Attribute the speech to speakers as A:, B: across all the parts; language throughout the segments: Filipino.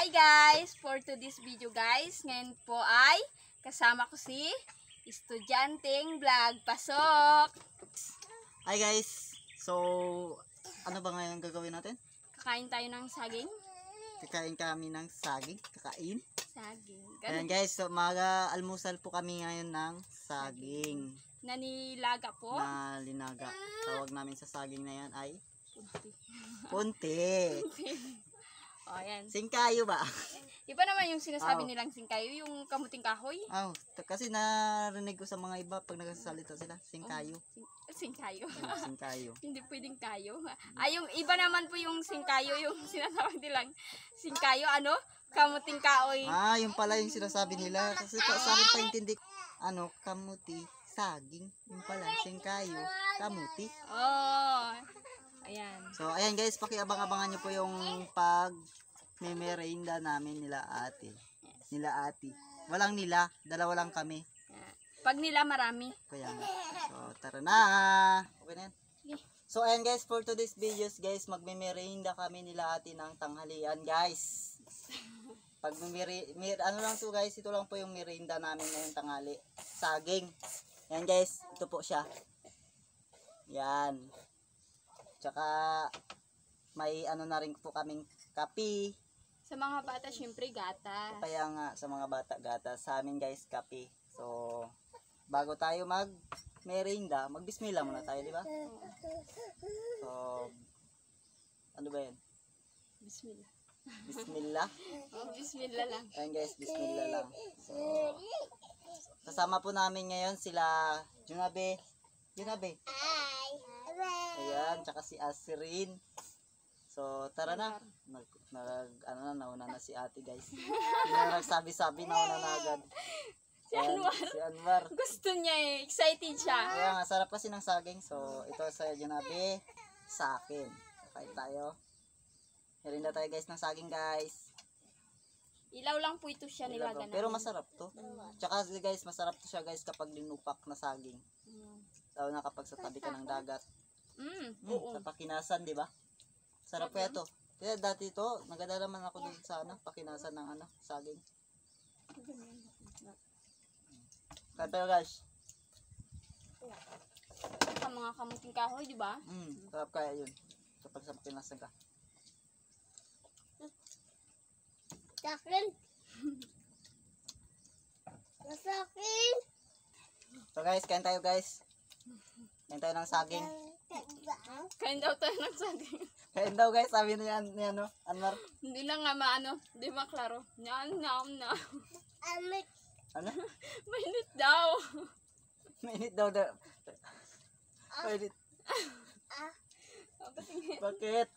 A: Hi guys! For today's video guys, ngayon po ay kasama ko si Estudyanteng Vlog. Pasok!
B: Hi guys! So, ano ba ngayon gagawin natin?
A: Kakain tayo ng saging.
B: Kakain kami ng saging. Kakain.
A: Saging.
B: Ayan guys, so mag-almusal po kami ngayon ng saging.
A: Nanilaga po.
B: Na linaga. Tawag namin sa saging na yan ay
A: Punti.
B: punti.
A: O, ayan.
B: Singkayo ba?
A: Iba naman yung sinasabi nilang singkayo, yung kamuting kahoy.
B: Kasi narinig ko sa mga iba pag nagsasalita sila, singkayo.
A: Singkayo.
B: Singkayo.
A: Hindi pwedeng kayo. Ay, yung iba naman po yung singkayo, yung sinasabi nilang singkayo, ano? Kamuting kahoy.
B: Yung pala yung sinasabi nila. Kasi sa akin paintindi, kamuti, saging. Yung pala, singkayo, kamuti.
A: Oh. Ayan.
B: So, ayan guys, pakiabang-abangan nyo po yung pag-memerenda namin nila ate. Nila ate. Walang nila, dalawa lang kami.
A: Pag nila marami.
B: Kaya nga. So, tara na. Okay na yan. So, ayan guys, for today's videos guys, magmemerenda kami nila ate ng tanghalian guys. Pag ano lang to guys, ito lang po yung merenda namin ngayong tanghali. Saging. Ayan guys, ito po siya. Yan. Tsaka may ano na rin po kaming kape.
A: Sa mga bata, syempre gata.
B: Kaya nga sa mga bata gata. Sa amin guys, kape. So, bago tayo mag-merenda, mag-bismillah muna tayo, di ba? So, ano ba yan?
A: Bismillah.
B: Bismillah.
A: Bismillah lang.
B: Ayan guys, bismillah lang. So, kasama po namin ngayon sila Junabe. Ayan, tsaka si Asrin. So, tara na. Nauna na si ate guys. Hindi na nagsabi-sabi, nauna na agad. Si Anwar.
A: Gusto niya eh. Excited siya.
B: Kaya nga, sarap kasi ng saging. So, ito sa Junabe, sa akin. Okay tayo. Merinda tayo guys ng saging guys.
A: Ilaw lang po ito siya nilaga na.
B: Pero masarap to. Tsaka guys, masarap to siya guys kapag linupak na saging. Lalo na kapag sa tabi ka ng dagat. Sa Pakinasan, di ba? Sarap kaya to. Kaya dati to, nagadalaman ako dun sa Pakinasan ng saging. Kaya tayo guys.
A: Sa mga kamuting kahoy, di ba?
B: Sarap kaya yun. Kapag sa Pakinasan ka.
C: Sakin. Sakin.
B: So guys, kain tayo guys. Kain tayo ng saging.
A: Kain daw tayo ng saging.
B: Kain daw guys, sabi niya Anwar.
A: Hindi na nga maano, hindi maklaro. Na.
B: Ano?
A: Mainit daw.
B: Mainit daw. Mainit. Bakit?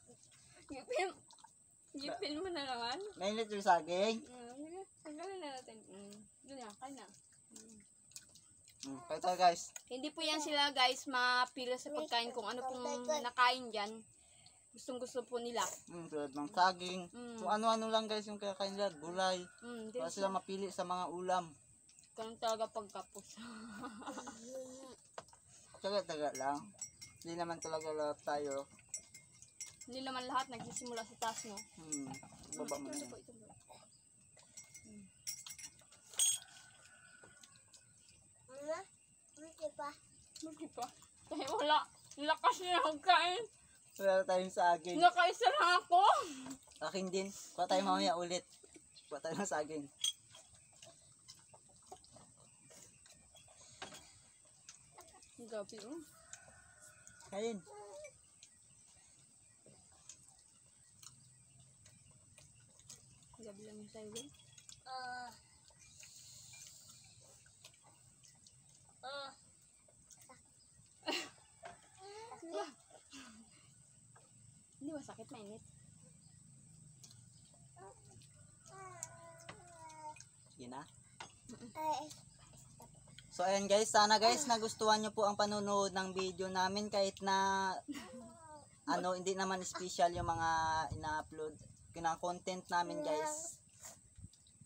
A: Gipin mo na naman.
B: Mainit yung saging.
A: Tanggalin na natin. Doon yan, kain na.
B: Kain tayo guys.
A: Hindi po yan sila guys mapila sa pagkain kung ano pong nakain dyan. Gustong gusto po nila.
B: Tulad ng saging. Kung ano-ano lang guys yung kakain nila. Gulay. Para sila mapili sa mga ulam.
A: Ganun talaga pagkapos.
B: Taga lang. Hindi naman talaga lahat tayo.
A: Hindi naman lahat nagsisimula sa taas, no?
B: Baba mo na.
A: Hindi pa. Dahil wala. Lakas niya magkain.
B: Wala tayong saging.
A: Nakaisa lang ako.
B: Akin din. Kuha tayo mamaya ulit. Kuha tayo ng saging.
A: Gabi, oh.
B: Kain.
A: Gabi lang yung sayo. Hindi masakit, mainit.
B: Sige na. So ayan guys, sana guys nagustuhan nyo po ang panonood ng video namin kahit na hindi naman special yung mga ina-upload content namin guys.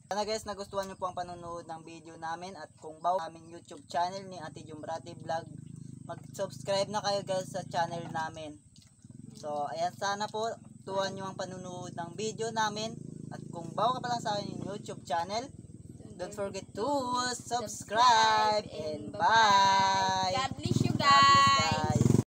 B: Sana guys nagustuhan nyo po ang panonood ng video namin at kung bago aming YouTube channel ni Ate Jumbrate Vlog, mag-subscribe na kayo guys sa channel namin. So ayan, sana po tuwan nyo ang panonood ng video namin at Kung bago ka pa lang sa aking YouTube channel, don't forget to subscribe and bye!